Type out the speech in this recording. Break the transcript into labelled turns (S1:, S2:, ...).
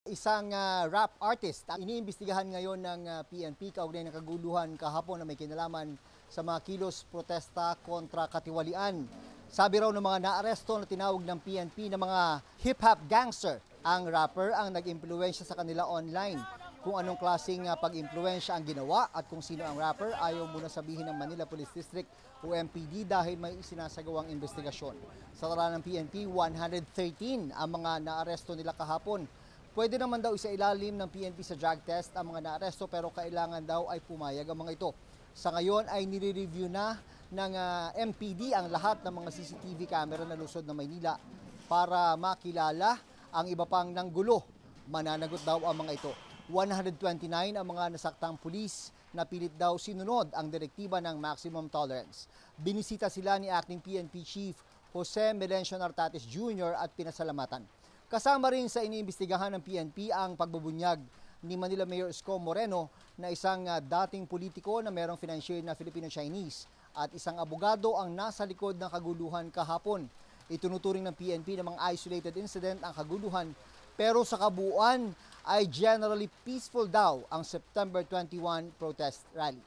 S1: Isang rap artist ang iniimbestigahan ngayon ng PNP kaugnay ng kaguluhan kahapon na may kinalaman sa mga kilos protesta kontra katiwalian. Sabi raw ng mga naaresto na tinawag ng PNP na mga hip-hop gangster, ang rapper ang nag-impluwensya sa kanila online. Kung anong klaseng pag-impluwensya ang ginawa at kung sino ang rapper, ayaw muna sabihin ng Manila Police District o MPD dahil may isinasagawang investigasyon. Sa tala ng PNP, 113 ang mga naaresto nila kahapon. Pwede naman daw isailalim ng PNP sa drug test ang mga naaresto pero kailangan daw ay pumayag ang mga ito. Sa ngayon ay nire-review na ng MPD ang lahat ng mga CCTV camera na lungsod ng Maynila para makilala ang iba pang nanggulo. Mananagot daw ang mga ito. 129 ang mga nasaktang pulis na pilit daw sinunod ang direktiba ng maximum tolerance. Binisita sila ni Acting PNP Chief Jose Melencio Nartates Jr. at pinasalamatan. Kasama rin sa iniimbestigahan ng PNP ang pagbubunyag ni Manila Mayor Isko Moreno na isang dating politiko na mayroong financier na Filipino-Chinese at isang abogado ang nasa likod ng kaguluhan kahapon. Itunuturing ng PNP na mga isolated incident ang kaguluhan pero sa kabuuan ay generally peaceful daw ang September 21 protest rally.